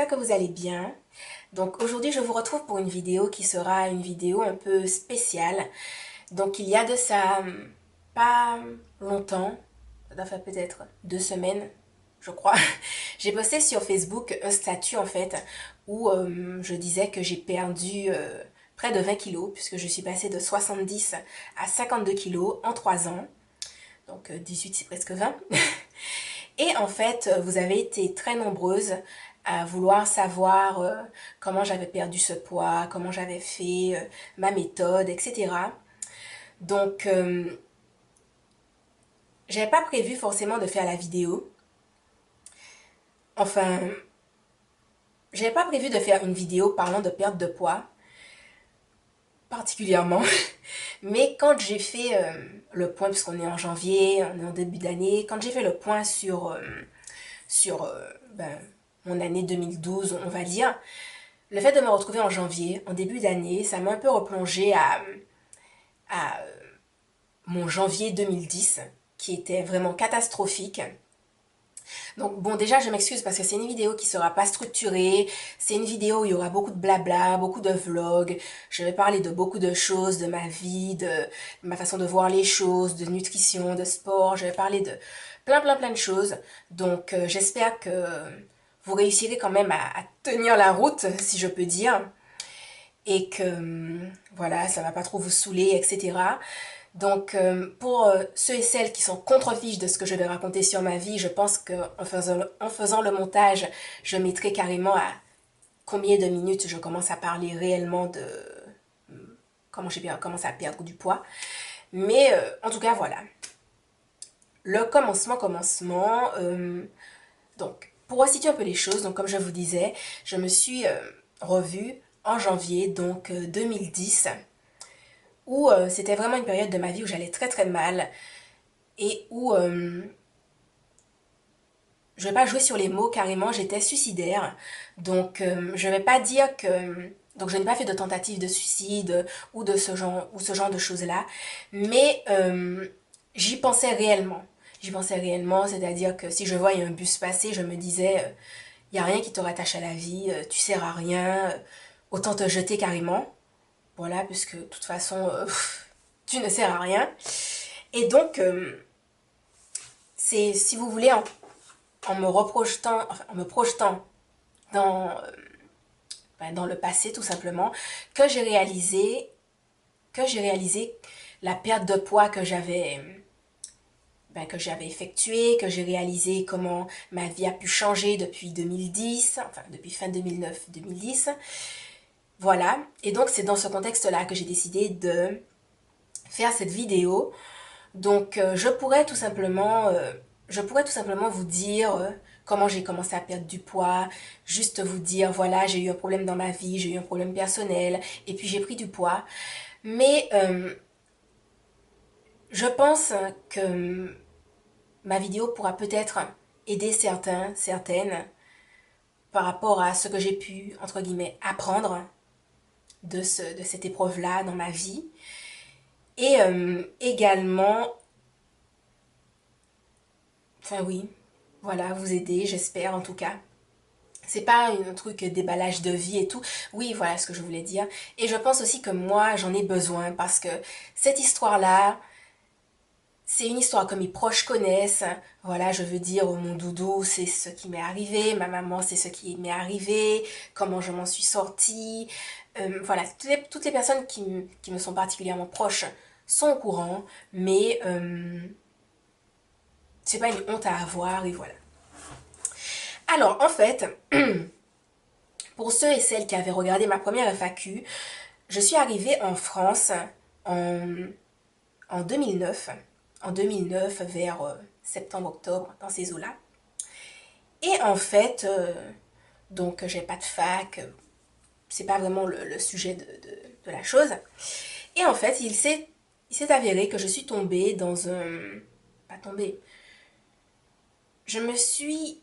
j'espère que vous allez bien. Donc aujourd'hui je vous retrouve pour une vidéo qui sera une vidéo un peu spéciale. Donc il y a de ça pas longtemps, ça doit faire peut-être 2 semaines, je crois. J'ai posté sur Facebook un statut en fait où je disais que j'ai perdu près de 20 kilos puisque je suis passée de 70 à 52 kilos en 3 ans. Donc 18 c'est presque 20. Et en fait, vous avez été très nombreuses à vouloir savoir comment j'avais perdu ce poids, comment j'avais fait, ma méthode, etc. Donc, j'avais pas prévu forcément de faire la vidéo. Enfin, j'avais pas prévu de faire une vidéo parlant de perte de poids, particulièrement. Mais quand j'ai fait le point, puisqu'on est en janvier, on est en début d'année, quand j'ai fait le point sur mon année 2012, on va dire, le fait de me retrouver en janvier, en début d'année, ça m'a un peu replongé à mon janvier 2010, qui était vraiment catastrophique. Donc bon, déjà je m'excuse parce que c'est une vidéo qui sera pas structurée, c'est une vidéo où il y aura beaucoup de blabla, beaucoup de vlogs, je vais parler de beaucoup de choses, de ma vie, de ma façon de voir les choses, de nutrition, de sport, je vais parler de plein de choses. Donc j'espère que vous réussirez quand même à tenir la route, si je peux dire, et que voilà, ça va pas trop vous saouler, etc. Donc, pour ceux et celles qui sont contre-fiches de ce que je vais raconter sur ma vie, je pense en faisant le montage, je mettrai carrément à combien de minutes je commence à parler réellement de comment j'ai bien commencé à perdre du poids. Mais en tout cas, voilà. Le commencement. Donc, pour resituer un peu les choses, donc comme je vous disais, je me suis revue en janvier, donc 2010, où c'était vraiment une période de ma vie où j'allais très mal et où je vais pas jouer sur les mots carrément, j'étais suicidaire. Donc je vais pas dire que donc je n'ai pas fait de tentative de suicide ou de ce genre de choses-là, mais j'y pensais réellement. J'y pensais réellement, c'est-à-dire que si je voyais un bus passer, je me disais il y a rien qui te rattache à la vie, tu sers à rien, autant te jeter carrément. Voilà, puisque de toute façon tu ne sers à rien. Et donc c'est si vous voulez en me projetant dans, dans le passé tout simplement, que j'ai réalisé la perte de poids que j'avais effectuée, que j'ai réalisé comment ma vie a pu changer depuis 2010, enfin depuis fin 2009-2010. Voilà, et donc c'est dans ce contexte-là que j'ai décidé de faire cette vidéo. Donc je pourrais tout simplement vous dire comment j'ai commencé à perdre du poids, juste vous dire voilà j'ai eu un problème dans ma vie, j'ai eu un problème personnel et puis j'ai pris du poids. Mais je pense que ma vidéo pourra peut-être aider certaines par rapport à ce que j'ai pu entre guillemets apprendre de cette épreuve-là dans ma vie et également enfin oui, voilà, vous aider, j'espère en tout cas. C'est pas un truc déballage de vie et tout. Oui, voilà ce que je voulais dire. Et je pense aussi que moi, j'en ai besoin parce que cette histoire-là, c'est une histoire que mes proches connaissent. Voilà, je veux dire, mon doudou, c'est ce qui m'est arrivé. Ma maman, c'est ce qui m'est arrivé. Comment je m'en suis sortie. Voilà, toutes les personnes qui me sont particulièrement proches sont au courant. Mais c'est pas une honte à avoir et voilà. Alors, en fait, pour ceux et celles qui avaient regardé ma première FAQ, je suis arrivée en France en, en 2009. En 2009, vers septembre-octobre, dans ces eaux-là. Et en fait, donc j'ai pas de fac, c'est pas vraiment le sujet de la chose. Et en fait, il s'est avéré que je suis tombée dans un... Pas tombée. Je me suis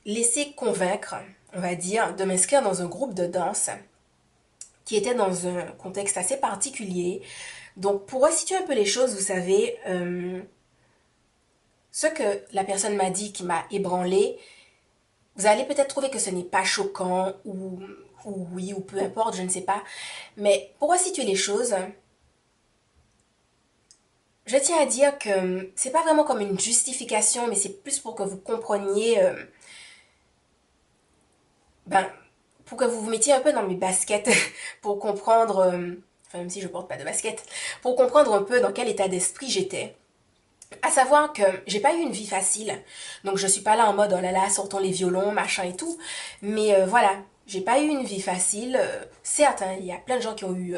laissée convaincre, on va dire, de m'inscrire dans un groupe de danse qui était dans un contexte assez particulier. Donc, pour resituer un peu les choses, vous savez, ce que la personne m'a dit qui m'a ébranlée, Vous allez peut-être trouver que ce n'est pas choquant ou oui ou peu importe, je ne sais pas. Mais pour resituer les choses, je tiens à dire que c'est pas vraiment comme une justification, mais c'est plus pour que vous compreniez, ben, pour que vous vous mettiez un peu dans mes baskets, pour comprendre, enfin même si je porte pas de basket, pour comprendre un peu dans quel état d'esprit j'étais. À savoir que j'ai pas eu une vie facile, donc je suis pas là en mode oh là là sortons les violons machin et tout, mais voilà, j'ai pas eu une vie facile. Certes, hein, il y a plein de gens qui ont eu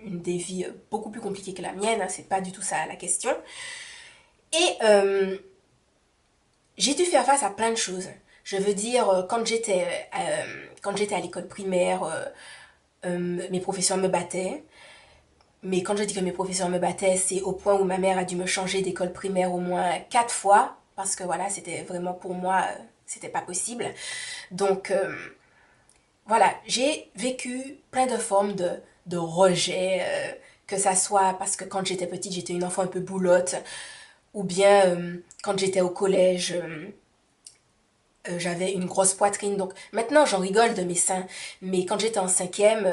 des vies beaucoup plus compliquées que la mienne, hein, c'est pas du tout ça la question. Et j'ai dû faire face à plein de choses. Je veux dire, quand j'étais à l'école primaire, mes professeurs me battaient. Mais quand je dis que mes professeurs me battaient, c'est au point où ma mère a dû me changer d'école primaire au moins 4 fois. Parce que voilà, c'était vraiment pour moi, c'était pas possible. Donc voilà, j'ai vécu plein de formes de rejet. Que ça soit parce que quand j'étais petite, j'étais une enfant un peu boulotte. Ou bien quand j'étais au collège, j'avais une grosse poitrine. Donc maintenant, j'en rigole de mes seins. Mais quand j'étais en cinquième,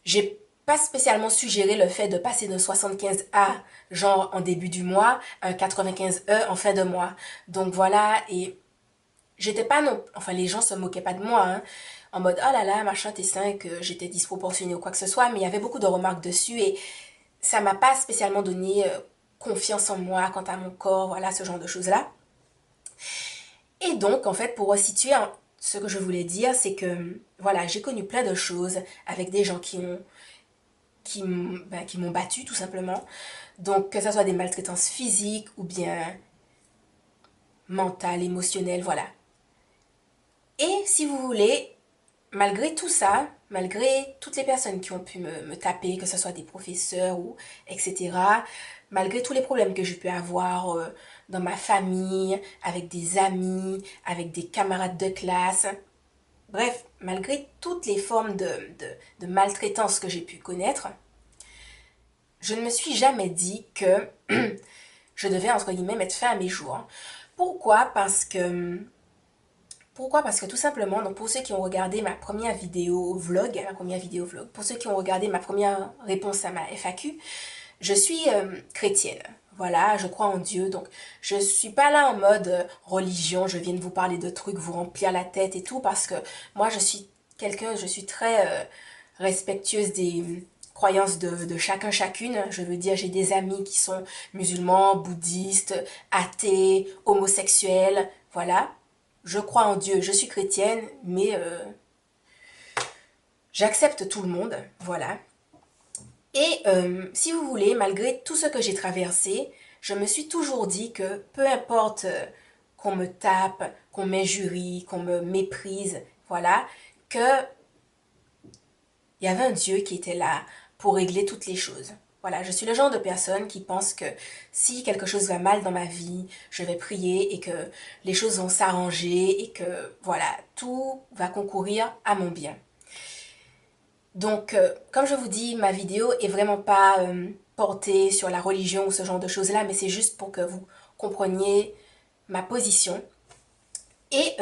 j'ai pas spécialement suggéré le fait de passer d'un 75A, genre en début du mois, à un 95E en fin de mois. Donc voilà, et j'étais pas non... Enfin, les gens se moquaient pas de moi, hein, en mode, oh là là, machin, t'es 5, j'étais disproportionnée ou quoi que ce soit, mais il y avait beaucoup de remarques dessus et ça m'a pas spécialement donné confiance en moi quant à mon corps, voilà, ce genre de choses-là. Et donc, en fait, pour resituer ce que je voulais dire, c'est que, voilà, j'ai connu plein de choses avec des gens qui m'ont battu tout simplement. Donc que ce soit des maltraitances physiques ou bien mentales, émotionnelles, voilà. Et si vous voulez, malgré tout ça, malgré toutes les personnes qui ont pu me taper, que ce soit des professeurs ou etc., malgré tous les problèmes que j'ai pu avoir dans ma famille, avec des amis, avec des camarades de classe, bref, malgré toutes les formes de maltraitance que j'ai pu connaître, je ne me suis jamais dit que je devais, entre guillemets, mettre fin à mes jours. Pourquoi? Parce que tout simplement, donc pour ceux qui ont regardé ma première vidéo vlog, pour ceux qui ont regardé ma première réponse à ma FAQ, je suis chrétienne. Voilà, je crois en Dieu, donc je suis pas là en mode religion, je viens de vous parler de trucs, vous remplir la tête et tout, parce que moi je suis très respectueuse des croyances de chacun chacune. Je veux dire, j'ai des amis qui sont musulmans, bouddhistes, athées, homosexuels, voilà. Je crois en Dieu, je suis chrétienne, mais j'accepte tout le monde, voilà. Et si vous voulez, malgré tout ce que j'ai traversé, je me suis toujours dit que peu importe qu'on me tape, qu'on m'injurie, qu'on me méprise, voilà, que il y avait un Dieu qui était là pour régler toutes les choses. Voilà, je suis le genre de personne qui pense que si quelque chose va mal dans ma vie, je vais prier et que les choses vont s'arranger et que voilà, tout va concourir à mon bien. Donc, comme je vous dis, ma vidéo est vraiment pas portée sur la religion ou ce genre de choses-là, mais c'est juste pour que vous compreniez ma position. Et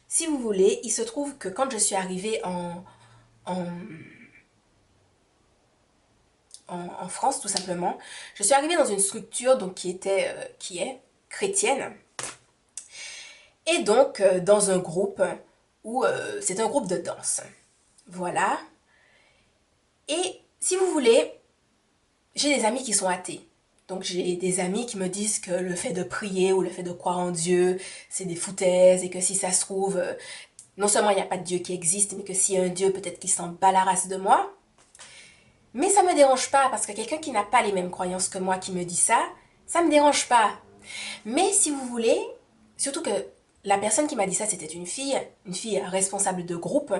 si vous voulez, il se trouve que quand je suis arrivée en, en France, tout simplement, je suis arrivée dans une structure donc, qui est chrétienne. Et donc, dans un groupe où c'est un groupe de danse. Voilà. Et si vous voulez, j'ai des amis qui sont athées. Donc j'ai des amis qui me disent que le fait de prier ou le fait de croire en Dieu, c'est des foutaises et que si ça se trouve, non seulement il n'y a pas de Dieu qui existe, mais que s'il y a un Dieu, peut-être qu'il s'en bat la race de moi. Mais ça me dérange pas parce que quelqu'un qui n'a pas les mêmes croyances que moi qui me dit ça, ça me dérange pas. Mais si vous voulez, surtout que la personne qui m'a dit ça, c'était une fille responsable de groupe.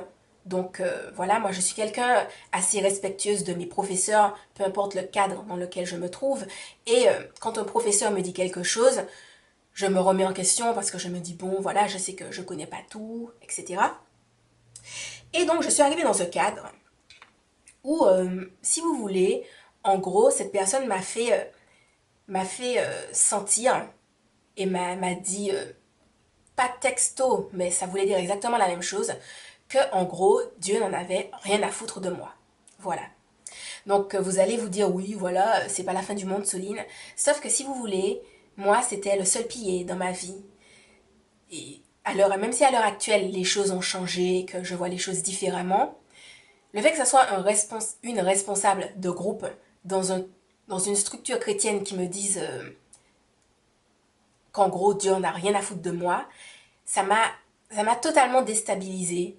Donc voilà, moi je suis quelqu'un assez respectueuse de mes professeurs, peu importe le cadre dans lequel je me trouve. Et quand un professeur me dit quelque chose, je me remets en question parce que je me dis, bon voilà, je sais que je connais pas tout, etc. Et donc je suis arrivée dans ce cadre où, si vous voulez, en gros, cette personne m'a fait sentir et m'a dit pas texto, mais ça voulait dire exactement la même chose, que en gros, Dieu n'en avait rien à foutre de moi. Voilà. Donc vous allez vous dire oui, voilà, c'est pas la fin du monde, Soline. Sauf que si vous voulez, moi c'était le seul pilier dans ma vie. Et même si à l'heure actuelle les choses ont changé, que je vois les choses différemment, le fait que ce soit une responsable de groupe dans une structure chrétienne qui me dise qu'en gros Dieu n'a rien à foutre de moi, ça m'a totalement déstabilisée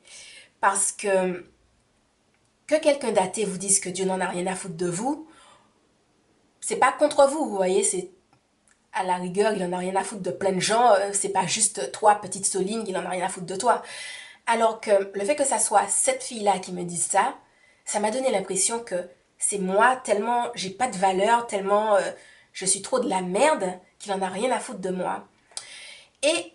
parce que quelqu'un d'athée vous dise que Dieu n'en a rien à foutre de vous, c'est pas contre vous, vous voyez, c'est à la rigueur, il en a rien à foutre de plein de gens, c'est pas juste toi, petite Soline, il en a rien à foutre de toi. Alors que le fait que ça soit cette fille-là qui me dise ça, ça m'a donné l'impression que c'est moi tellement j'ai pas de valeur, tellement je suis trop de la merde qu'il en a rien à foutre de moi. Et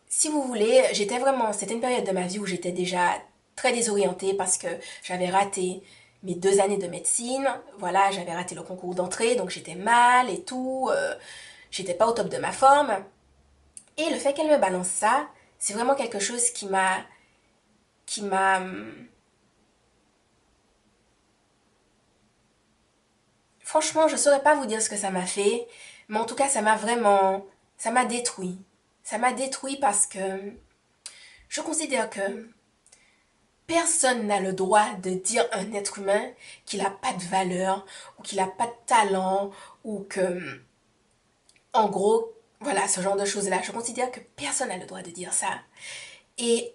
si vous voulez, c'était une période de ma vie où j'étais déjà très désorientée parce que j'avais raté mes 2 années de médecine, voilà, j'avais raté le concours d'entrée, donc j'étais mal et tout, j'étais pas au top de ma forme. Et le fait qu'elle me balance ça, c'est vraiment quelque chose qui m'a, franchement, je saurais pas vous dire ce que ça m'a fait, mais en tout cas, ça m'a détruit. Ça m'a détruit parce que je considère que personne n'a le droit de dire à un être humain qu'il n'a pas de valeur ou qu'il n'a pas de talent ou que, en gros, voilà, ce genre de choses-là. Je considère que personne n'a le droit de dire ça. Et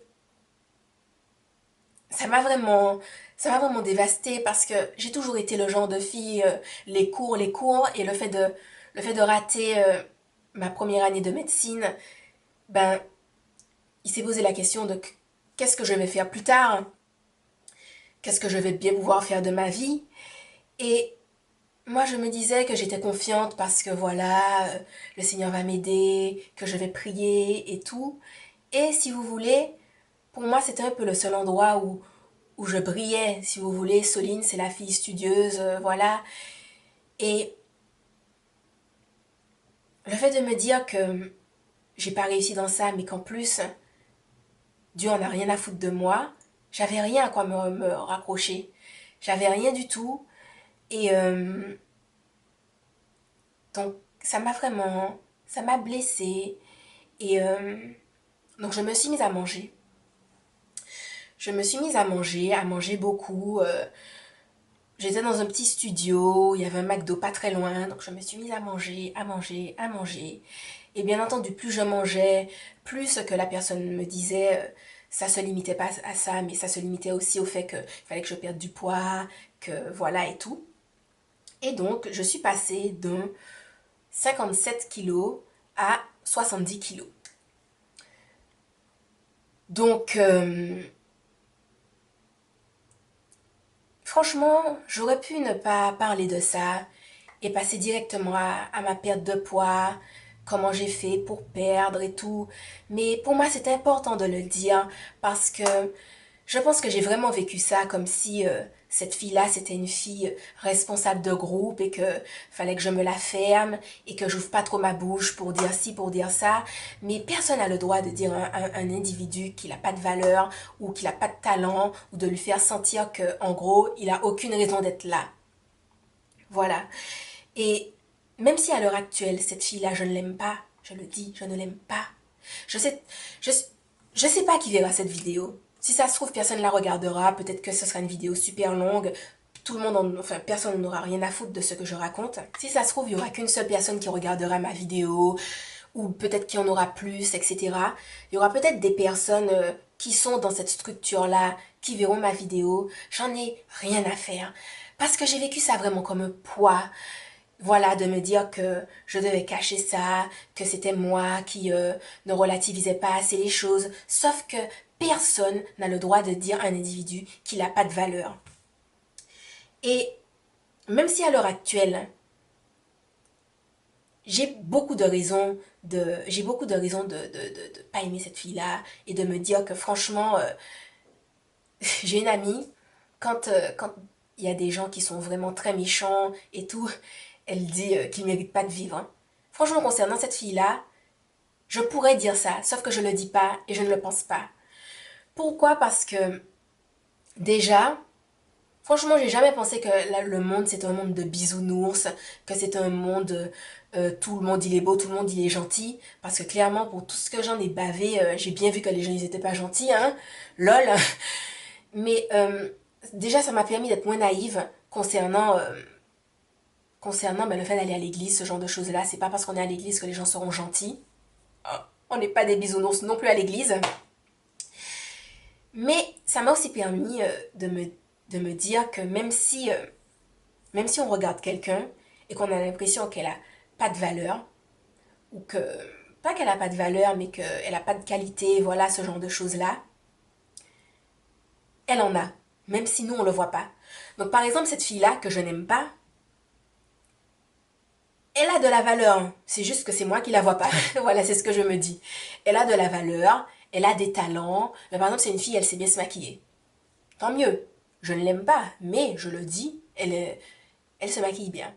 ça m'a vraiment, ça m'a vraiment dévastée parce que j'ai toujours été le genre de fille, les cours, et le fait de rater ma première année de médecine, ben, il s'est posé la question de qu'est-ce que je vais faire plus tard, qu'est-ce que je vais bien pouvoir faire de ma vie. Et moi, je me disais que j'étais confiante parce que voilà, le Seigneur va m'aider, que je vais prier et tout. Et si vous voulez, pour moi, c'était un peu le seul endroit où je brillais, si vous voulez. Soline, c'est la fille studieuse, voilà. Et le fait de me dire que j'ai pas réussi dans ça, mais qu'en plus, Dieu en a rien à foutre de moi, j'avais rien à quoi me raccrocher. J'avais rien du tout. Et donc, ça m'a blessée. Et donc, je me suis mise à manger. Je me suis mise à manger beaucoup. J'étais dans un petit studio, il y avait un McDo pas très loin, donc je me suis mise à manger, à manger, à manger. Et bien entendu, plus je mangeais, plus ce que la personne me disait, ça se limitait pas à ça, mais ça se limitait aussi au fait qu'il fallait que je perde du poids, que voilà et tout. Et donc, je suis passée de 57 kilos à 70 kilos. Donc, franchement, j'aurais pu ne pas parler de ça et passer directement à ma perte de poids, comment j'ai fait pour perdre et tout. Mais pour moi, c'est important de le dire parce que je pense que j'ai vraiment vécu ça comme si cette fille-là, c'était une fille responsable de groupe et que fallait que je me la ferme et que j'ouvre pas trop ma bouche pour dire ci, pour dire ça. Mais personne n'a le droit de dire à un individu qu'il n'a pas de valeur ou qu'il n'a pas de talent ou de lui faire sentir que, en gros, il a aucune raison d'être là. Voilà. Et même si à l'heure actuelle, cette fille-là, je ne l'aime pas, je le dis, je ne l'aime pas. Je sais, je, je sais pas qui verra cette vidéo. Si ça se trouve, personne ne la regardera. Peut-être que ce sera une vidéo super longue. Tout le monde, enfin, personne n'aura rien à foutre de ce que je raconte. Si ça se trouve, il y aura qu'une seule personne qui regardera ma vidéo, ou peut-être qu'il y en aura plus, etc. Il y aura peut-être des personnes qui sont dans cette structure-là, qui verront ma vidéo. J'en ai rien à faire. Parce que j'ai vécu ça vraiment comme un poids. Voilà, de me dire que je devais cacher ça, que c'était moi qui ne relativisais pas assez les choses. Sauf que personne n'a le droit de dire à un individu qu'il n'a pas de valeur. Et même si à l'heure actuelle, j'ai beaucoup de raisons de pas aimer cette fille-là et de me dire que franchement, j'ai une amie, quand il y a des gens qui sont vraiment très méchants et tout, elle dit qu'ils ne méritent pas de vivre, hein. Franchement, concernant cette fille-là, Je pourrais dire ça, sauf que je le dis pas et je ne le pense pas. Pourquoi? Parce que déjà, franchement, j'ai jamais pensé que le monde c'est un monde de bisounours, que c'est un monde tout le monde il est beau, tout le monde il est gentil. Parce que clairement, pour tout ce que j'en ai bavé, j'ai bien vu que les gens ils étaient pas gentils, hein. Lol. Mais déjà, ça m'a permis d'être moins naïve concernant ben, le fait d'aller à l'église, ce genre de choses-là. C'est pas parce qu'on est à l'église que les gens seront gentils. On n'est pas des bisounours non plus à l'église. Mais ça m'a aussi permis de me dire que même si on regarde quelqu'un et qu'on a l'impression qu'elle a pas de valeur, ou que, pas qu'elle a pas de valeur, mais qu'elle a pas de qualité, voilà, ce genre de choses-là, elle en a, même si nous on le voit pas. Donc par exemple, cette fille-là que je n'aime pas, elle a de la valeur. C'est juste que c'est moi qui la vois pas. Voilà, c'est ce que je me dis. Elle a de la valeur, elle a des talents. Mais par exemple, c'est une fille, elle sait bien se maquiller. Tant mieux. Je ne l'aime pas, mais je le dis, elle se maquille bien.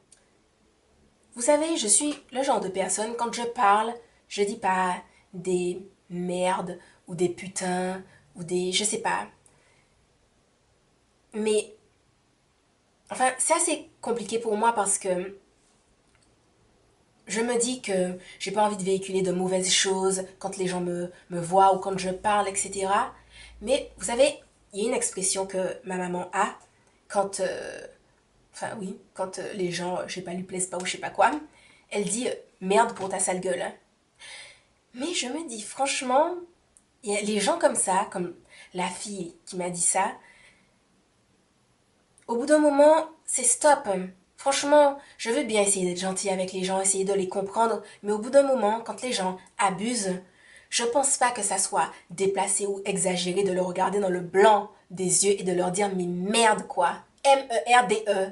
Vous savez, je suis le genre de personne, quand je parle, je dis pas des merdes ou des putains ou des... je sais pas. Mais, enfin, c'est assez compliqué pour moi parce que je me dis que j'ai pas envie de véhiculer de mauvaises choses quand les gens me voient ou quand je parle, etc. Mais vous savez, il y a une expression que ma maman a quand, enfin oui, quand les gens, je sais pas, lui plaisent pas ou je sais pas quoi. Elle dit merde pour ta sale gueule. Mais je me dis franchement, il y a les gens comme ça, comme la fille qui m'a dit ça, au bout d'un moment, c'est stop. Franchement, je veux bien essayer d'être gentil avec les gens, essayer de les comprendre, mais au bout d'un moment, quand les gens abusent, je pense pas que ça soit déplacé ou exagéré de le regarder dans le blanc des yeux et de leur dire mais merde quoi. M-E-R-D-E.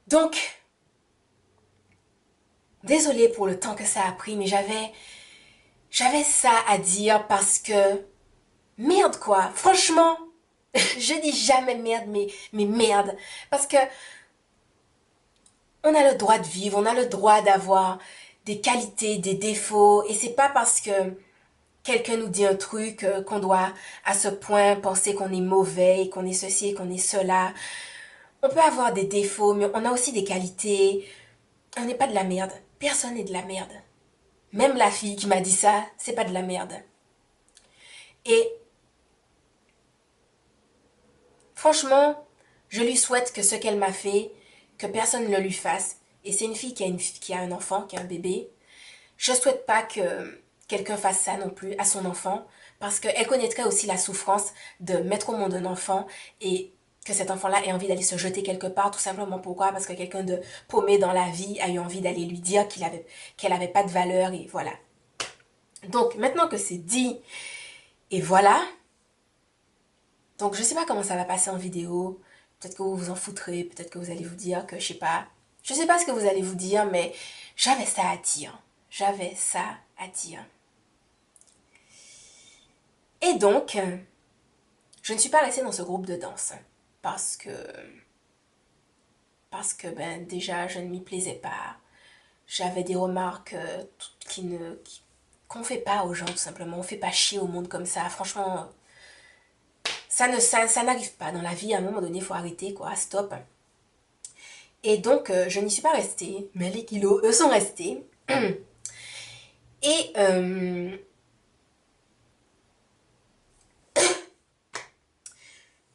Donc, désolée pour le temps que ça a pris, mais j'avais ça à dire parce que merde quoi. Franchement, je dis jamais merde, mais merde. Parce que on a le droit de vivre, on a le droit d'avoir des qualités, des défauts, et c'est pas parce que quelqu'un nous dit un truc qu'on doit à ce point penser qu'on est mauvais, qu'on est ceci et qu'on est cela. On peut avoir des défauts, mais on a aussi des qualités. On n'est pas de la merde. Personne n'est de la merde. Même la fille qui m'a dit ça, c'est pas de la merde. Et franchement, je lui souhaite que ce qu'elle m'a fait, que personne ne le lui fasse. Et c'est une fille qui a un enfant, qui a un bébé. Je souhaite pas que quelqu'un fasse ça non plus à son enfant, parce qu'elle connaîtrait aussi la souffrance de mettre au monde un enfant et que cet enfant-là ait envie d'aller se jeter quelque part, tout simplement pourquoi? Parce que quelqu'un de paumé dans la vie a eu envie d'aller lui dire qu'elle avait pas de valeur et voilà. Donc maintenant que c'est dit et voilà, donc je sais pas comment ça va passer en vidéo, peut-être que vous vous en foutrez, peut-être que vous allez vous dire que je sais pas ce que vous allez vous dire, mais j'avais ça à dire. J'avais ça à dire. Et donc, je ne suis pas restée dans ce groupe de danse parce que ben déjà je ne m'y plaisais pas. J'avais des remarques qu'on fait pas aux gens tout simplement. On fait pas chier au monde comme ça. Franchement, ça n'arrive pas dans la vie. À un moment donné, il faut arrêter quoi. Stop. Et donc, je n'y suis pas restée, mais les kilos, eux, sont restés. Et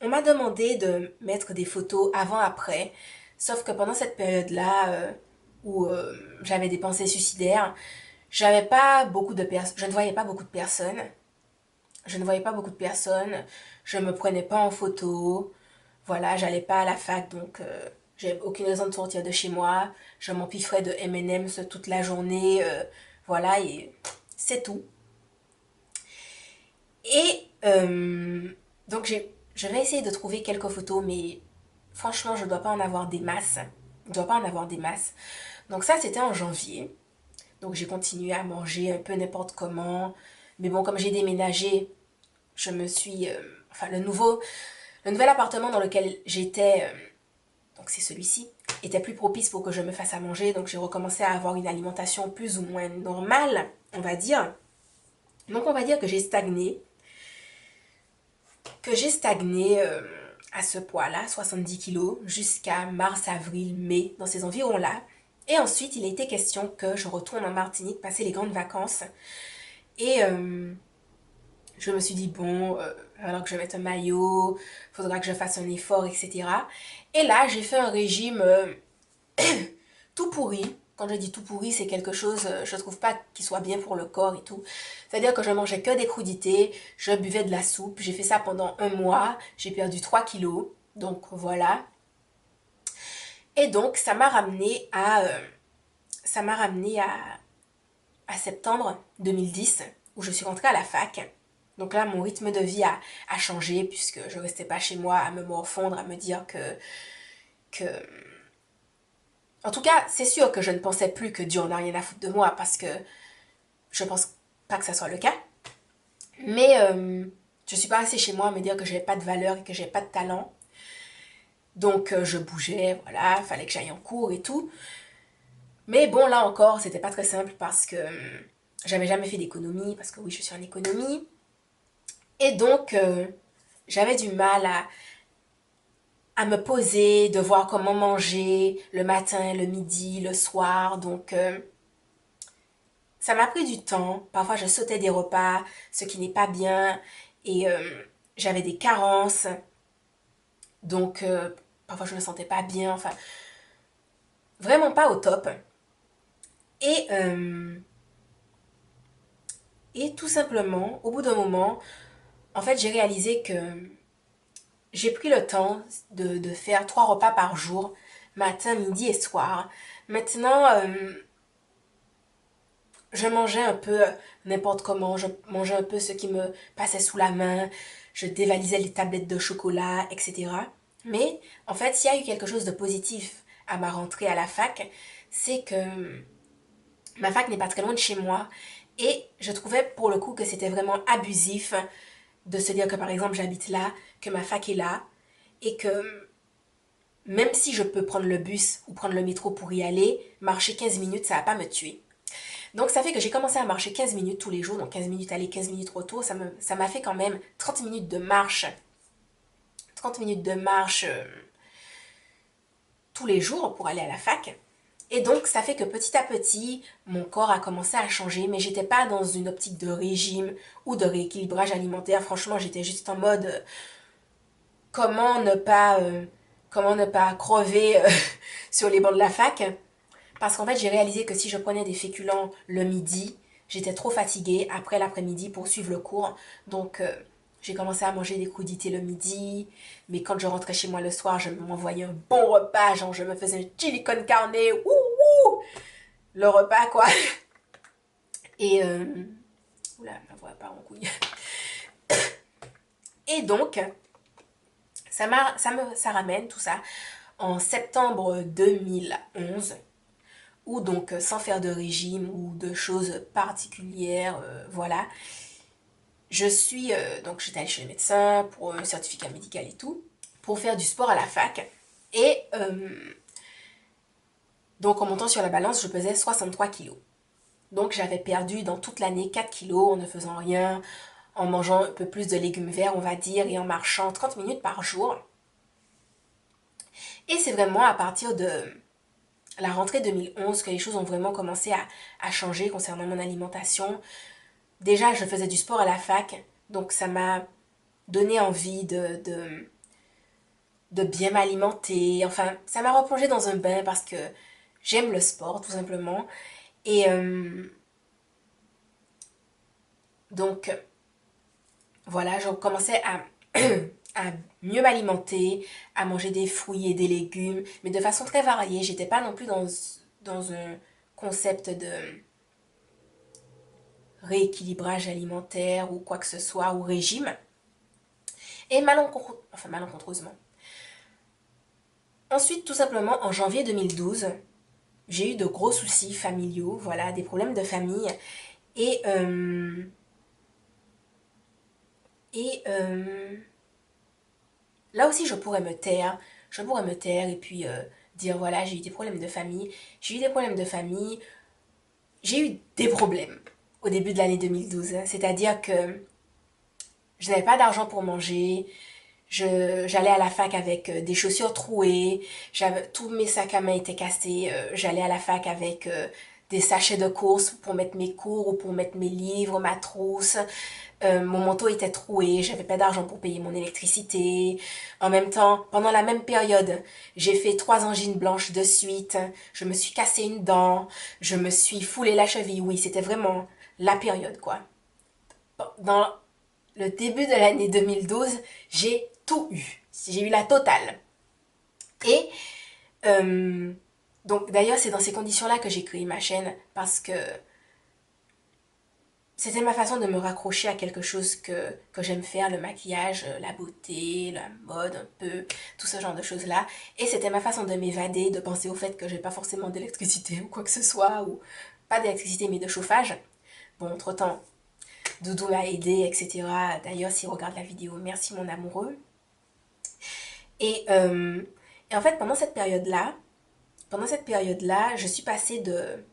on m'a demandé de mettre des photos avant-après, sauf que pendant cette période-là où j'avais des pensées suicidaires, j'avais pas beaucoup de personnes, je ne voyais pas beaucoup de personnes. Je ne voyais pas beaucoup de personnes, je me prenais pas en photo, voilà, j'allais pas à la fac, donc j'ai aucune raison de sortir de chez moi, je m'empiffrais de M&M's toute la journée, voilà, et c'est tout. Et donc je vais essayer de trouver quelques photos, mais franchement, je dois pas en avoir des masses. Je dois pas en avoir des masses. Donc ça, c'était en janvier. Donc j'ai continué à manger un peu n'importe comment. Mais bon, comme j'ai déménagé, je me suis... enfin, le nouvel appartement dans lequel j'étais, donc c'est celui-ci, était plus propice pour que je me fasse à manger. Donc j'ai recommencé à avoir une alimentation plus ou moins normale. on va dire. Donc on va dire que j'ai stagné. À ce poids-là, 70 kilos, jusqu'à mars, avril, mai, dans ces environs-là. Et ensuite, il a été question que je retourne en Martinique passer les grandes vacances. Et je me suis dit, bon, alors que je mette un maillot, faudra que je fasse un effort, etc. Et là, j'ai fait un régime tout pourri. Quand je dis tout pourri, c'est quelque chose, je trouve pas qu'il soit bien pour le corps et tout. C'est-à-dire que je mangeais que des crudités, je buvais de la soupe. J'ai fait ça pendant un mois, j'ai perdu 3 kilos. Donc voilà. Et donc, ça m'a ramené à septembre 2010, où je suis rentrée à la fac. Donc là, mon rythme de vie a changé, puisque je restais pas chez moi à me morfondre, à me dire que... En tout cas, c'est sûr que je ne pensais plus que Dieu en a rien à foutre de moi, parce que je pense pas que ça soit le cas. Mais je suis pas restée chez moi à me dire que j'avais pas de valeur et que j'avais pas de talent. Donc je bougeais, voilà, fallait que j'aille en cours et tout. Mais bon, là encore, c'était pas très simple parce que j'avais jamais fait d'économie, parce que oui, je suis en économie. Et donc, j'avais du mal à me poser, de voir comment manger le matin, le midi, le soir. Donc, ça m'a pris du temps. Parfois, je sautais des repas, ce qui n'est pas bien. Et j'avais des carences. Donc, parfois, je ne me sentais pas bien. Enfin, vraiment pas au top. Et, euh, et tout simplement, au bout d'un moment, en fait, j'ai réalisé que j'ai pris le temps de faire 3 repas par jour, matin, midi et soir. Maintenant, je mangeais un peu n'importe comment, je mangeais un peu ce qui me passait sous la main, je dévalisais les tablettes de chocolat, etc. Mais en fait, s'il y a eu quelque chose de positif à ma rentrée à la fac, c'est que ma fac n'est pas très loin de chez moi et je trouvais pour le coup que c'était vraiment abusif de se dire que par exemple j'habite là, que ma fac est là et que même si je peux prendre le bus ou prendre le métro pour y aller, marcher 15 minutes, ça va pas me tuer. Donc ça fait que j'ai commencé à marcher 15 minutes tous les jours, donc 15 minutes aller, 15 minutes retour, ça m'a fait quand même 30 minutes de marche. 30 minutes de marche tous les jours pour aller à la fac. Et donc ça fait que petit à petit, mon corps a commencé à changer, mais j'étais pas dans une optique de régime ou de rééquilibrage alimentaire. Franchement, j'étais juste en mode comment ne pas comment ne pas crever sur les bancs de la fac. Parce qu'en fait, j'ai réalisé que si je prenais des féculents le midi, j'étais trop fatiguée après l'après-midi pour suivre le cours. Donc, j'ai commencé à manger des crudités le midi. Mais quand je rentrais chez moi le soir, je m'envoyais un bon repas. Genre, je me faisais un chili con carne. Ouh, le repas, quoi. Et, oula, ma voix part en couille. Et donc, ça ramène tout ça en septembre 2011. Ou donc sans faire de régime ou de choses particulières, voilà. Donc j'étais allée chez le médecin pour un certificat médical et tout, pour faire du sport à la fac. Et donc en montant sur la balance, je pesais 63 kilos. Donc j'avais perdu dans toute l'année 4 kilos en ne faisant rien, en mangeant un peu plus de légumes verts, on va dire, et en marchant 30 minutes par jour. Et c'est vraiment à partir de la rentrée 2011 que les choses ont vraiment commencé à changer concernant mon alimentation. Déjà, je faisais du sport à la fac, donc ça m'a donné envie de bien m'alimenter. Enfin, ça m'a replongé dans un bain parce que j'aime le sport, tout simplement. Et donc, voilà, je commençais à mieux m'alimenter, à manger des fruits et des légumes, mais de façon très variée. J'étais pas non plus dans un concept de rééquilibrage alimentaire ou quoi que ce soit, ou régime. Et malencontreusement. Ensuite, tout simplement, en janvier 2012, j'ai eu de gros soucis familiaux, voilà, des problèmes de famille. Et, et là aussi, je pourrais me taire et puis dire, voilà, j'ai eu des problèmes de famille, j'ai eu des problèmes de famille, j'ai eu des problèmes. au début de l'année 2012. C'est-à-dire que je n'avais pas d'argent pour manger. J'allais à la fac avec des chaussures trouées. Tous mes sacs à main étaient cassés. J'allais à la fac avec des sachets de courses pour mettre mes cours ou pour mettre mes livres, ma trousse. Mon manteau était troué, j'avais pas d'argent pour payer mon électricité. En même temps, pendant la même période, j'ai fait 3 angines blanches de suite. Je me suis cassé une dent. Je me suis foulé la cheville. Oui, c'était vraiment la période, quoi. Dans le début de l'année 2012, j'ai tout eu. J'ai eu la totale. Et donc d'ailleurs, c'est dans ces conditions-là que j'ai créé ma chaîne parce que c'était ma façon de me raccrocher à quelque chose que j'aime faire, le maquillage, la beauté, la mode, un peu, tout ce genre de choses-là. Et c'était ma façon de m'évader, de penser au fait que j'ai pas forcément d'électricité ou quoi que ce soit, ou pas d'électricité mais de chauffage. Bon, entre-temps, Doudou m'a aidé, etc. D'ailleurs, s'il regarde la vidéo, merci mon amoureux. Et, euh, et en fait, pendant cette période-là, je suis passée de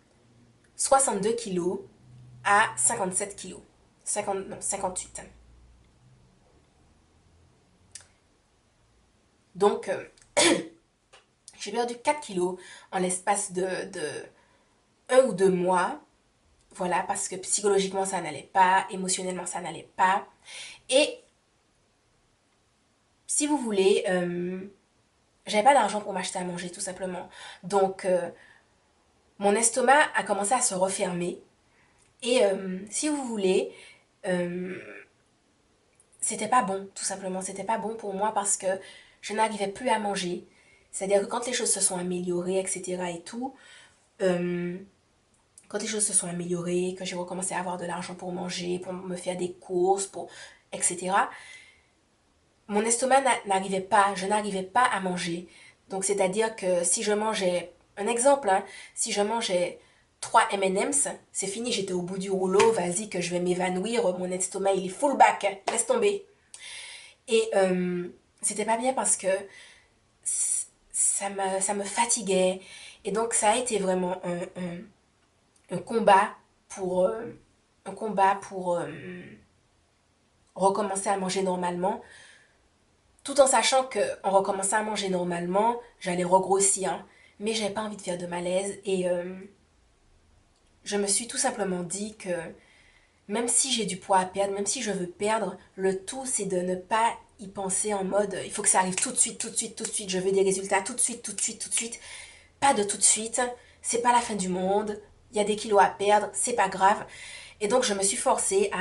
62 kilos à 57 kilos. 50, non, 58. Donc, j'ai perdu 4 kilos en l'espace de 1 ou 2 mois. Voilà, parce que psychologiquement, ça n'allait pas, émotionnellement, ça n'allait pas. Et si vous voulez, j'avais pas d'argent pour m'acheter à manger, tout simplement. Donc, mon estomac a commencé à se refermer. Et si vous voulez, euh, c'était pas bon, tout simplement. C'était pas bon pour moi parce que je n'arrivais plus à manger. C'est-à-dire que quand les choses se sont améliorées, etc. et tout, euh, quand les choses se sont améliorées, que j'ai recommencé à avoir de l'argent pour manger, pour me faire des courses, etc., mon estomac n'arrivait pas, je n'arrivais pas à manger. Donc, c'est-à-dire que si je mangeais, un exemple, hein, si je mangeais 3 M&M's, c'est fini, j'étais au bout du rouleau, vas-y que je vais m'évanouir, mon estomac il est full back, laisse tomber. Et c'était pas bien parce que ça me fatiguait. Et donc ça a été vraiment un combat pour, recommencer à manger normalement, tout en sachant que en recommençant à manger normalement, j'allais regrossir, hein. Mais j'avais pas envie de faire de malaise et je me suis tout simplement dit que même si j'ai du poids à perdre, même si je veux perdre, le tout c'est de ne pas y penser en mode il faut que ça arrive tout de suite, tout de suite, tout de suite, je veux des résultats tout de suite, tout de suite, tout de suite. Pas de tout de suite, c'est pas la fin du monde, il y a des kilos à perdre, c'est pas grave. Et donc je me suis forcée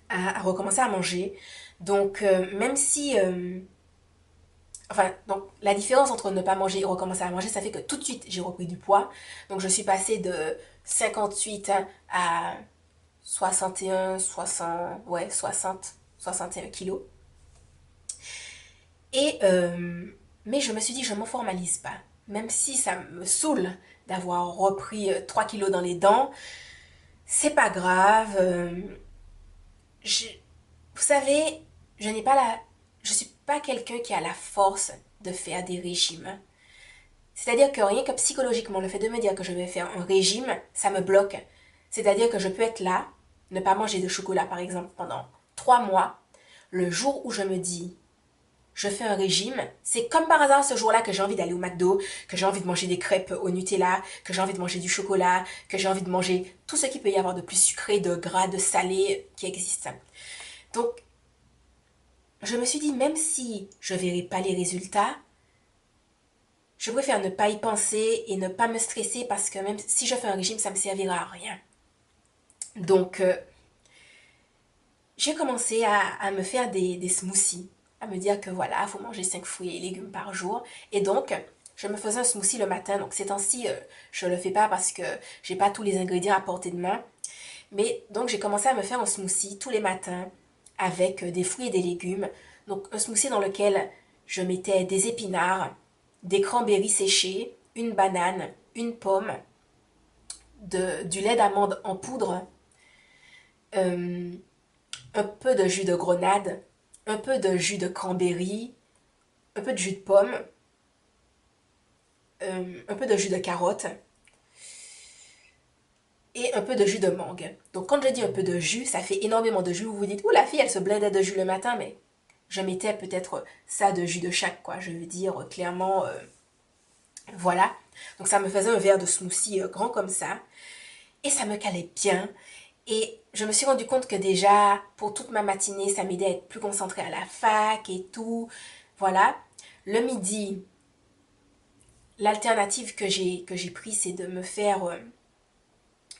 à recommencer à manger. Donc même si... enfin, donc la différence entre ne pas manger et recommencer à manger, ça fait que tout de suite j'ai repris du poids. Donc je suis passée de 58 à 61, 60, ouais, 60, 61 kilos. Et, mais je me suis dit, je m'en formalise pas. Même si ça me saoule d'avoir repris 3 kilos dans les dents, c'est pas grave. Je, vous savez, je suis pas quelqu'un qui a la force de faire des régimes. C'est-à-dire que rien que psychologiquement, le fait de me dire que je vais faire un régime, ça me bloque. C'est-à-dire que je peux être là, ne pas manger de chocolat par exemple pendant 3 mois. Le jour où je me dis, je fais un régime, c'est comme par hasard ce jour-là que j'ai envie d'aller au McDo, que j'ai envie de manger des crêpes au Nutella, que j'ai envie de manger du chocolat, que j'ai envie de manger tout ce qu'il peut y avoir de plus sucré, de gras, de salé qui existe. Donc, je me suis dit, même si je ne verrai pas les résultats, je préfère ne pas y penser et ne pas me stresser parce que même si je fais un régime, ça ne me servira à rien. Donc, j'ai commencé à me faire des smoothies, à me dire que voilà, il faut manger 5 fruits et légumes par jour. Et donc, je me faisais un smoothie le matin. Donc, ces temps-ci, je ne le fais pas parce que j'ai pas tous les ingrédients à portée de main. Mais donc, j'ai commencé à me faire un smoothie tous les matins avec des fruits et des légumes. Donc, un smoothie dans lequel je mettais des épinards, des cranberries séchés, une banane, une pomme, du lait d'amande en poudre, euh, un peu de jus de grenade, un peu de jus de cranberry, un peu de jus de pomme, un peu de jus de carotte, et un peu de jus de mangue. Donc quand je dis un peu de jus, ça fait énormément de jus. Vous vous dites, oh la fille, elle se blindait de jus le matin, mais je mettais peut-être ça de jus de chaque, quoi. Je veux dire, clairement, voilà. Donc ça me faisait un verre de smoothie grand comme ça. Et ça me calait bien. Et je me suis rendu compte que déjà, pour toute ma matinée, ça m'aidait à être plus concentrée à la fac et tout. Voilà. Le midi, l'alternative que j'ai pris, c'est de me faire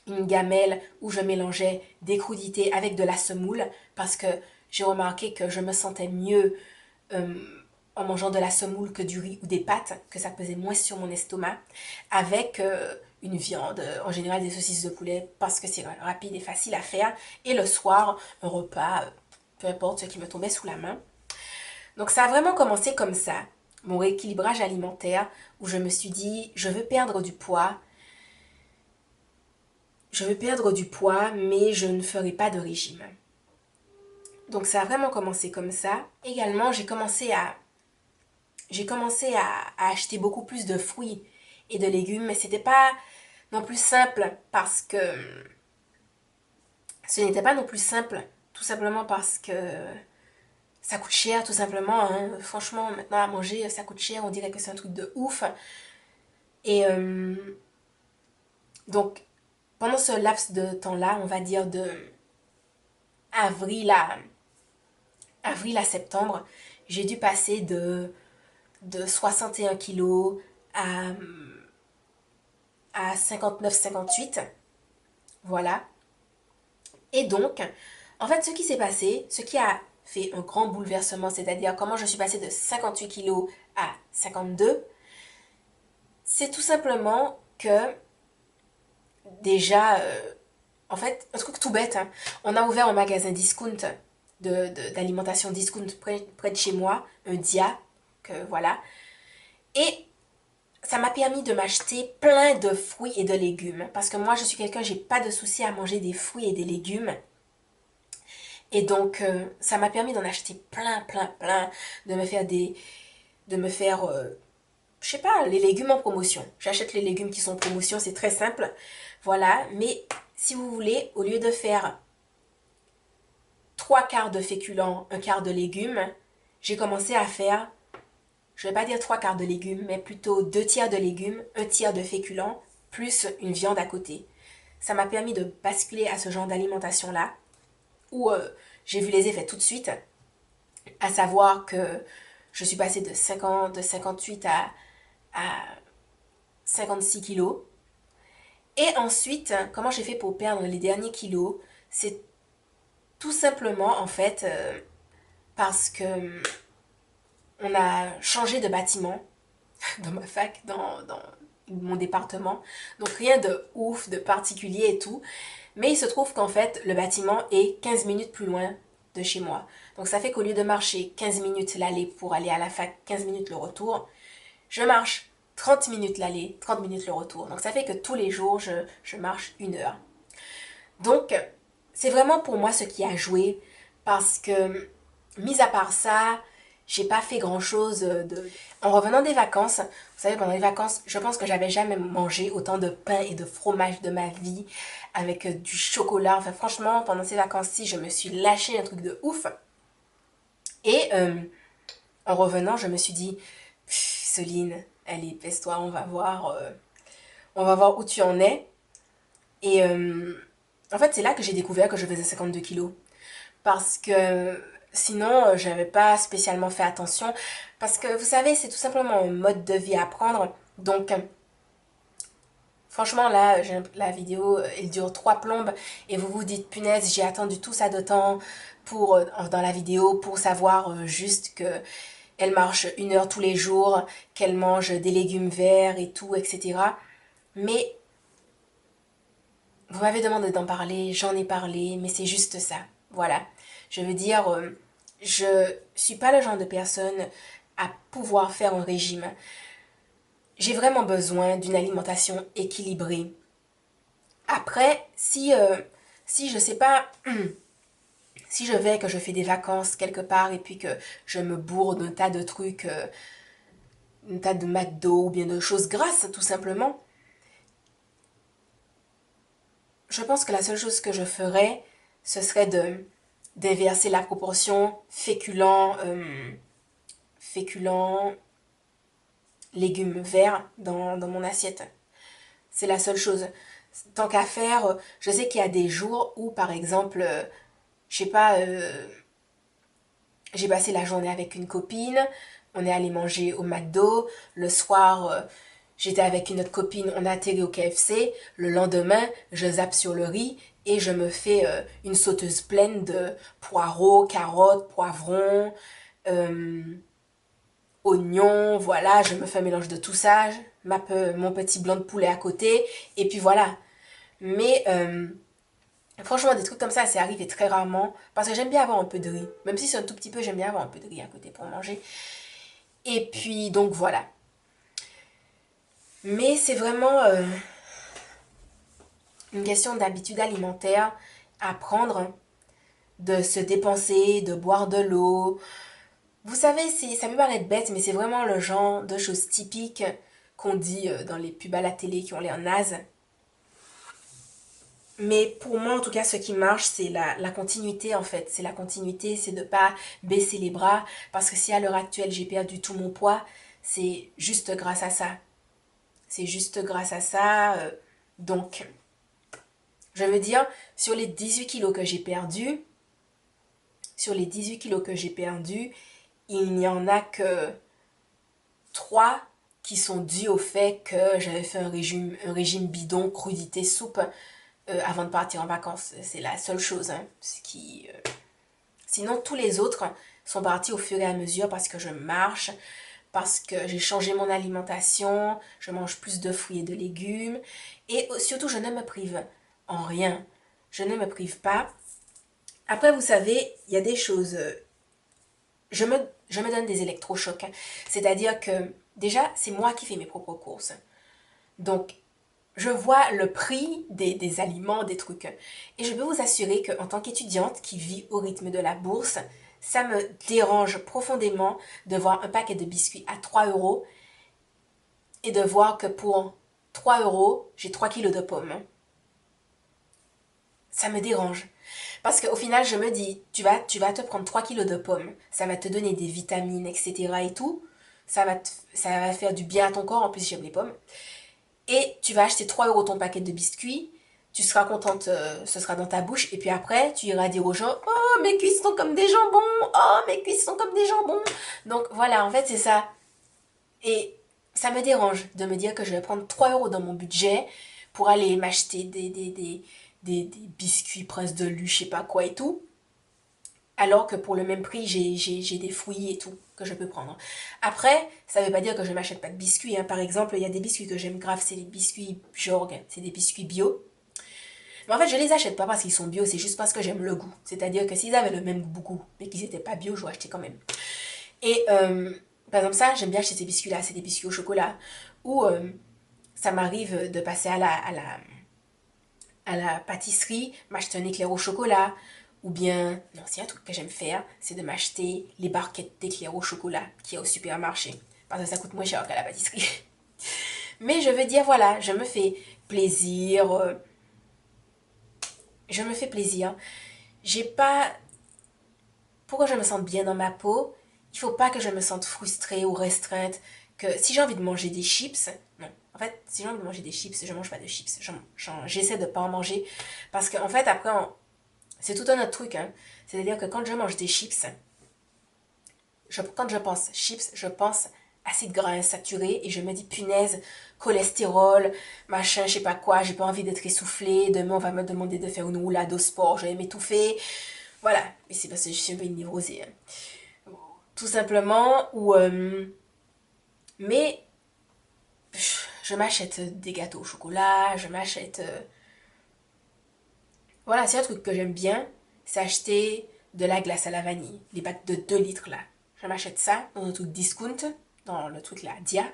une gamelle où je mélangeais des crudités avec de la semoule parce que j'ai remarqué que je me sentais mieux euh, en mangeant de la semoule que du riz ou des pâtes, que ça pesait moins sur mon estomac, avec une viande, en général des saucisses de poulet parce que c'est rapide et facile à faire, et le soir, un repas, peu importe ce qui me tombait sous la main. Donc ça a vraiment commencé comme ça, mon rééquilibrage alimentaire, où je me suis dit, je veux perdre du poids, mais je ne ferai pas de régime. Donc ça a vraiment commencé comme ça. Également, j'ai commencé à acheter beaucoup plus de fruits et de légumes, mais c'était pas non plus simple parce que ce n'était pas non plus simple, tout simplement parce que ça coûte cher, tout simplement, hein. Franchement, maintenant à manger, ça coûte cher, on dirait que c'est un truc de ouf. Et donc, pendant ce laps de temps-là, on va dire de avril à, avril à septembre, j'ai dû passer de 61 kilos à 59-58. Voilà. Et donc, en fait, ce qui s'est passé, ce qui a fait un grand bouleversement, c'est-à-dire comment je suis passée de 58 kilos à 52, c'est tout simplement que déjà, en fait, un truc tout bête, hein, on a ouvert un magasin discount d'alimentation discount près de chez moi, un Dia, que voilà. Et ça m'a permis de m'acheter plein de fruits et de légumes. Parce que moi, je suis quelqu'un, j'ai pas de souci à manger des fruits et des légumes. Et donc, ça m'a permis d'en acheter plein, plein, plein, de me faire je sais pas, les légumes en promotion. J'achète les légumes qui sont en promotion, c'est très simple. Voilà, mais si vous voulez, au lieu de faire trois quarts de féculents, un quart de légumes, j'ai commencé à faire, je vais pas dire trois quarts de légumes, mais plutôt deux tiers de légumes, un tiers de féculents, plus une viande à côté. Ça m'a permis de basculer à ce genre d'alimentation-là, où j'ai vu les effets tout de suite, à savoir que je suis passée de 58 à 56 kilos. Et ensuite, comment j'ai fait pour perdre les derniers kilos? C'est tout simplement, en fait, parce que on a changé de bâtiment dans ma fac, dans mon département. Donc rien de ouf, de particulier et tout. Mais il se trouve qu'en fait, le bâtiment est 15 minutes plus loin de chez moi. Donc ça fait qu'au lieu de marcher 15 minutes l'aller pour aller à la fac, 15 minutes le retour, je marche 30 minutes l'aller, 30 minutes le retour. Donc ça fait que tous les jours, je marche 1 heure. Donc, c'est vraiment pour moi ce qui a joué parce que, mis à part ça, j'ai pas fait grand chose de. En revenant des vacances, vous savez, pendant les vacances, je pense que j'avais jamais mangé autant de pain et de fromage de ma vie avec du chocolat. Enfin, franchement, pendant ces vacances-ci, je me suis lâché un truc de ouf. Et en revenant, je me suis dit, Céline, allez, pèse-toi, on va voir où tu en es. Et en fait, c'est là que j'ai découvert que je faisais 52 kilos. Parce que sinon, j'avais pas spécialement fait attention. Parce que vous savez, c'est tout simplement un mode de vie à prendre. Donc, franchement, là, la vidéo, elle dure 3 plombes. Et vous vous dites, punaise, j'ai attendu tout ça de temps dans la vidéo pour savoir juste que elle marche 1 heure tous les jours, qu'elle mange des légumes verts et tout, etc. Mais vous m'avez demandé d'en parler, j'en ai parlé, mais c'est juste ça. Voilà. Je veux dire, je suis pas le genre de personne à pouvoir faire un régime. J'ai vraiment besoin d'une alimentation équilibrée. Après, si je sais pas, si que je fais des vacances quelque part et puis que je me bourre d'un tas de trucs, un tas de McDo ou bien de choses grasses tout simplement, je pense que la seule chose que je ferais, ce serait d'inverser la proportion féculents, légumes verts dans mon assiette. C'est la seule chose. Tant qu'à faire, je sais qu'il y a des jours où, par exemple, je sais pas, j'ai passé la journée avec une copine, on est allé manger au McDo, le soir, j'étais avec une autre copine, on a atterri au KFC, le lendemain, je zappe sur le riz et je me fais une sauteuse pleine de poireaux, carottes, poivrons, euh, oignons, voilà, je me fais un mélange de tout ça, mon petit blanc de poulet à côté, et puis voilà. Mais franchement, des trucs comme ça, c'est arrivé très rarement, parce que j'aime bien avoir un peu de riz. Même si c'est un tout petit peu, j'aime bien avoir un peu de riz à côté pour manger. Et puis, donc voilà. Mais c'est vraiment une question d'habitude alimentaire à prendre, de se dépenser, de boire de l'eau. Vous savez, ça peut paraître bête, mais c'est vraiment le genre de choses typiques qu'on dit dans les pubs à la télé qui ont l'air naze. Mais pour moi, en tout cas, ce qui marche, c'est la continuité, en fait. C'est la continuité, c'est de ne pas baisser les bras. Parce que si à l'heure actuelle, j'ai perdu tout mon poids, c'est juste grâce à ça. C'est juste grâce à ça. Donc, je veux dire, sur les 18 kilos que j'ai perdus, il n'y en a que 3 qui sont dus au fait que j'avais fait un régime bidon, crudité, soupe, avant de partir en vacances. C'est la seule chose. Hein, Sinon, tous les autres sont partis au fur et à mesure parce que je marche, parce que j'ai changé mon alimentation, je mange plus de fruits et de légumes. Et surtout, je ne me prive en rien. Je ne me prive pas. Après, vous savez, il y a des choses. Je me donne des électrochocs. C'est-à-dire que déjà, c'est moi qui fais mes propres courses. Donc, je vois le prix des aliments, des trucs. Et je peux vous assurer qu'en tant qu'étudiante qui vit au rythme de la bourse, ça me dérange profondément de voir un paquet de biscuits à 3 euros et de voir que pour 3 euros, j'ai 3 kilos de pommes. Ça me dérange. Parce qu'au final, je me dis, tu vas te prendre 3 kilos de pommes, ça va te donner des vitamines, etc. et tout. Ça va faire du bien à ton corps, en plus j'aime les pommes. Et tu vas acheter 3 euros ton paquet de biscuits, tu seras contente, ce sera dans ta bouche, et puis après, tu iras dire aux gens, oh, mes cuisses sont comme des jambons, oh, mes cuisses sont comme des jambons. Donc voilà, en fait, c'est ça. Et ça me dérange de me dire que je vais prendre 3 euros dans mon budget pour aller m'acheter des biscuits Prince de Lu, je sais pas quoi et tout. Alors que pour le même prix, j'ai des fruits et tout que je peux prendre. Après, ça veut pas dire que je m'achète pas de biscuits. Hein. Par exemple, il y a des biscuits que j'aime grave, c'est les biscuits Jorg, c'est des biscuits bio. Mais en fait, je les achète pas parce qu'ils sont bio, c'est juste parce que j'aime le goût. C'est-à-dire que s'ils avaient le même goût, mais qu'ils étaient pas bio, j'aurais acheté quand même. Et par exemple, ça, j'aime bien acheter ces biscuits-là, c'est des biscuits au chocolat. Ou ça m'arrive de passer à la pâtisserie, m'acheter un éclair au chocolat. Ou bien, non, c'est un truc que j'aime faire, c'est de m'acheter les barquettes d'éclairs au chocolat qu'il y a au supermarché. Parce que ça coûte moins cher qu'à la pâtisserie. Mais je veux dire, voilà, je me fais plaisir. Je me fais plaisir. J'ai pas. Pour que je me sente bien dans ma peau, il faut pas que je me sente frustrée ou restreinte. Que si j'ai envie de manger des chips, non. En fait, si j'ai envie de manger des chips, je mange pas de chips. J'essaie de pas en manger. Parce qu'en fait, après, c'est tout un autre truc. Hein. C'est-à-dire que quand je mange des chips, quand je pense chips, je pense acide gras insaturé et je me dis punaise, cholestérol, machin, je sais pas quoi, j'ai pas envie d'être essoufflée, demain on va me demander de faire une roulade au sport, je vais m'étouffer. Voilà, et c'est parce que je suis un peu une névrosée. Hein. Tout simplement, mais je m'achète des gâteaux au chocolat, je m'achète... Voilà, c'est un truc que j'aime bien, c'est acheter de la glace à la vanille, les bacs de 2 litres là. Je m'achète ça dans un truc discount, dans le truc là, Dia.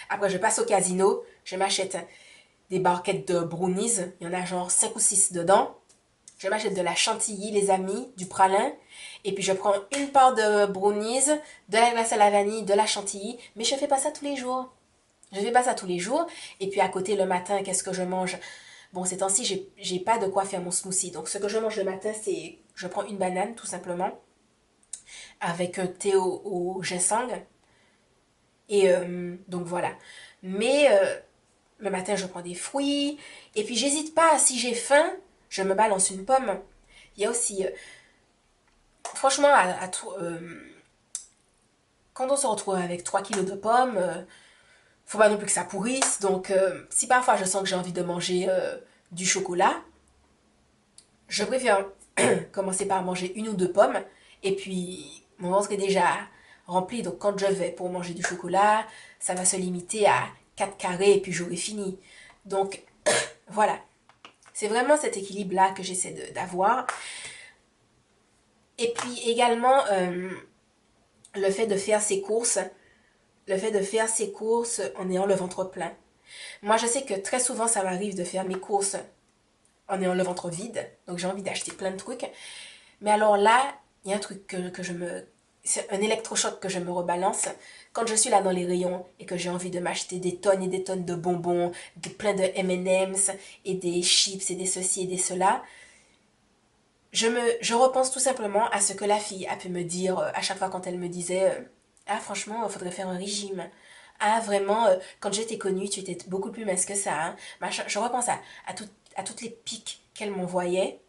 Après, je passe au casino, je m'achète des barquettes de brownies, il y en a genre 5 ou 6 dedans. Je m'achète de la chantilly, les amis, du pralin. Et puis je prends une part de brownies, de la glace à la vanille, de la chantilly. Mais je fais pas ça tous les jours. Je fais pas ça tous les jours. Et puis à côté, le matin, qu'est-ce que je mange? Bon, ces temps-ci, j'ai pas de quoi faire mon smoothie. Donc, ce que je mange le matin, c'est, je prends une banane, tout simplement, avec un thé au ginseng. Et donc, voilà. Mais le matin, je prends des fruits. Et puis, j'hésite pas, si j'ai faim, je me balance une pomme. Il y a aussi, franchement, quand on se retrouve avec 3 kilos de pommes, faut pas non plus que ça pourrisse. Donc, si parfois je sens que j'ai envie de manger du chocolat, je préfère commencer par manger une ou deux pommes. Et puis, mon ventre est déjà rempli. Donc, quand je vais pour manger du chocolat, ça va se limiter à 4 carrés et puis j'aurai fini. Donc, voilà. C'est vraiment cet équilibre-là que j'essaie d'avoir. Et puis également, le fait de faire ses courses, le fait de faire ses courses en ayant le ventre plein. Moi, je sais que très souvent, ça m'arrive de faire mes courses en ayant le ventre vide. Donc, j'ai envie d'acheter plein de trucs. Mais alors là, il y a un truc que je me... C'est un électrochoc que je me rebalance. Quand je suis là dans les rayons et que j'ai envie de m'acheter des tonnes et des tonnes de bonbons, plein de M&M's et des chips et des ceci et des cela, je repense tout simplement à ce que la fille a pu me dire à chaque fois quand elle me disait ah franchement, il faudrait faire un régime. Ah vraiment, quand je t'ai connue, tu étais beaucoup plus mince que ça. Hein. Je repense à toutes les piques qu'elle m'envoyait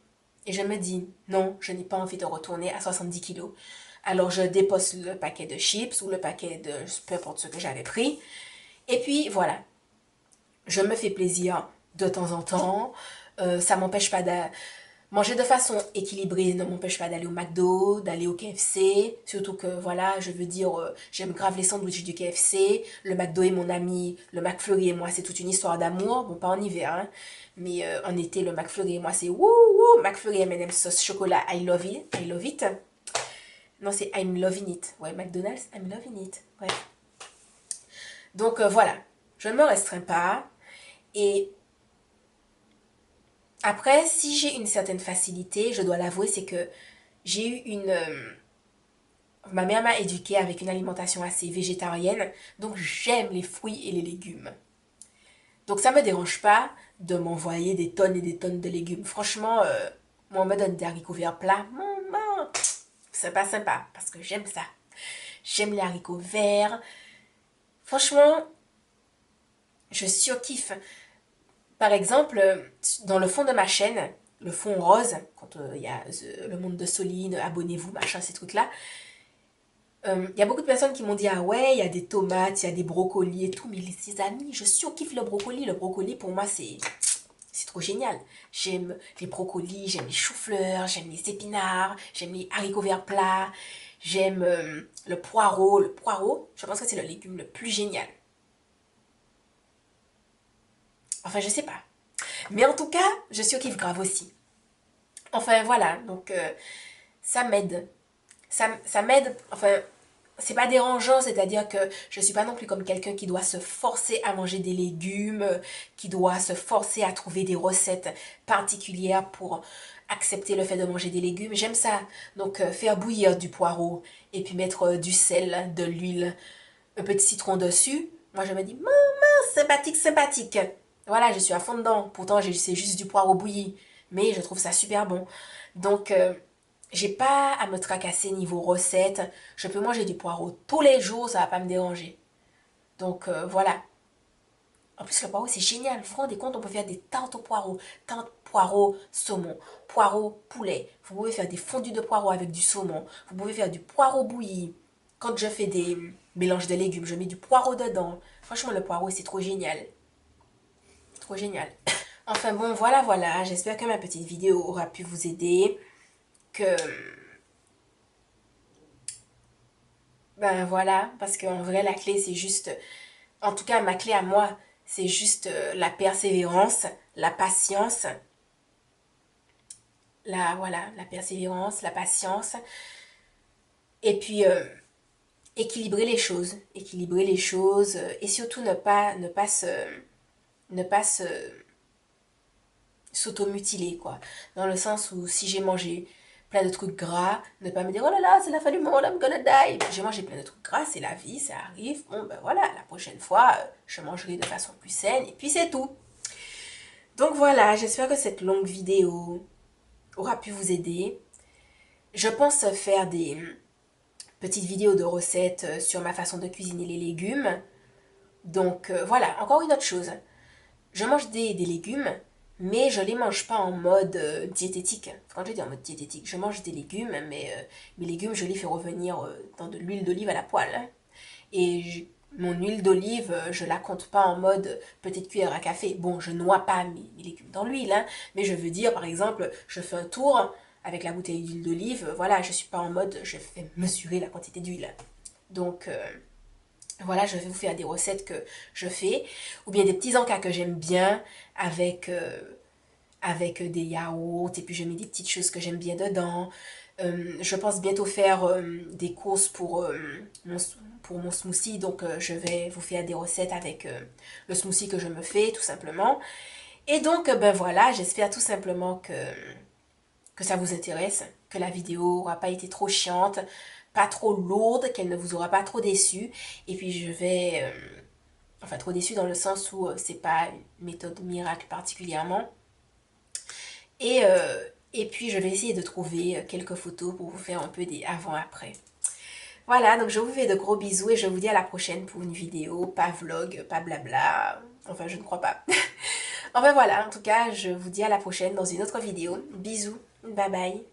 et je me dis non, je n'ai pas envie de retourner à 70 kilos. Alors je dépose le paquet de chips ou le paquet de peu importe ce que j'avais pris. Et puis voilà, je me fais plaisir de temps en temps. Ça m'empêche pas de manger de façon équilibrée, ne m'empêche pas d'aller au McDo, d'aller au KFC. Surtout que voilà, je veux dire, j'aime grave les sandwichs du KFC. Le McDo est mon ami, le McFlurry et moi, c'est toute une histoire d'amour. Bon, pas en hiver, hein. Mais en été, le McFlurry et moi, c'est wouh wouh. McFlurry M&M sauce chocolat, I love it, I love it. Non, c'est I'm loving it. Ouais, McDonald's, I'm loving it. Bref. Donc voilà, je ne me restreins pas. Et après, si j'ai une certaine facilité, je dois l'avouer, c'est que j'ai eu une... ma mère m'a éduquée avec une alimentation assez végétarienne, donc j'aime les fruits et les légumes. Donc ça me dérange pas de m'envoyer des tonnes et des tonnes de légumes. Franchement, moi on me donne des haricots verts plats, c'est pas sympa, parce que j'aime ça. J'aime les haricots verts. Franchement, je surkiffe. Par exemple, dans le fond de ma chaîne, le fond rose, quand il y a le monde de Soline, abonnez-vous, machin, ces trucs-là, il y a beaucoup de personnes qui m'ont dit, ah ouais, il y a des tomates, il y a des brocolis et tout, mais les amis, je surkiffe le brocoli. Le brocoli, pour moi, c'est trop génial. J'aime les brocolis, j'aime les choux-fleurs, j'aime les épinards, j'aime les haricots verts plats, j'aime le poireau. Le poireau, je pense que c'est le légume le plus génial. Enfin, je sais pas. Mais en tout cas, je surkiffe grave aussi. Enfin, voilà, donc ça m'aide. Ça m'aide, enfin, c'est pas dérangeant, c'est-à-dire que je suis pas non plus comme quelqu'un qui doit se forcer à manger des légumes, qui doit se forcer à trouver des recettes particulières pour accepter le fait de manger des légumes. J'aime ça. Donc faire bouillir du poireau et puis mettre du sel, de l'huile, un petit citron dessus. Moi je me dis, maman, sympathique, sympathique. Voilà, je suis à fond dedans. Pourtant, c'est juste du poireau bouilli. Mais je trouve ça super bon. Donc, j'ai pas à me tracasser niveau recette. Je peux manger du poireau tous les jours, ça va pas me déranger. Donc voilà. En plus, le poireau, c'est génial. Vous vous rendez compte, on peut faire des tartes au poireau, tartes poireau saumon, poireau poulet. Vous pouvez faire des fondus de poireau avec du saumon. Vous pouvez faire du poireau bouilli. Quand je fais des mélanges de légumes, je mets du poireau dedans. Franchement, le poireau, c'est trop génial. Trop génial. Enfin bon, voilà, voilà. J'espère que ma petite vidéo aura pu vous aider. Que ben voilà, parce qu'en vrai, la clé, c'est juste, en tout cas, ma clé à moi, c'est juste la persévérance, la patience, la persévérance, la patience, et puis équilibrer les choses, et surtout ne pas se, s'automutiler, quoi. Dans le sens où si j'ai mangé plein de trucs gras, ne pas me dire, oh là là, c'est la fin du monde, I'm gonna die. J'ai mangé plein de trucs gras, c'est la vie, ça arrive. Bon, ben voilà, la prochaine fois, je mangerai de façon plus saine, et puis c'est tout. Donc voilà, j'espère que cette longue vidéo aura pu vous aider. Je pense faire des petites vidéos de recettes sur ma façon de cuisiner les légumes. Donc voilà, encore une autre chose. Je mange des légumes, mais je les mange pas en mode diététique. Quand je dis en mode diététique, je mange des légumes, mais mes légumes, je les fais revenir dans de l'huile d'olive à la poêle, hein. Et mon huile d'olive, je la compte pas en mode petite cuillère à café. Bon, je noie pas mes légumes dans l'huile, hein, mais je veux dire, par exemple, je fais un tour avec la bouteille d'huile d'olive. Voilà, je suis pas en mode, je fais mesurer la quantité d'huile. Donc, voilà, je vais vous faire des recettes que je fais, ou bien des petits encas que j'aime bien avec, avec des yaourts, et puis je mets des petites choses que j'aime bien dedans. Je pense bientôt faire des courses pour mon smoothie, donc je vais vous faire des recettes avec le smoothie que je me fais, tout simplement. Et donc, ben voilà, j'espère tout simplement que ça vous intéresse, que la vidéo n'aura pas été trop chiante, pas trop lourde, qu'elle ne vous aura pas trop déçu. Et puis je vais, enfin trop déçu dans le sens où c'est pas une méthode miracle particulièrement. Et puis je vais essayer de trouver quelques photos pour vous faire un peu des avant-après. Voilà, donc je vous fais de gros bisous et je vous dis à la prochaine pour une vidéo, pas vlog, pas blabla. Enfin, je ne crois pas. Enfin voilà, en tout cas, je vous dis à la prochaine dans une autre vidéo. Bisous, bye bye.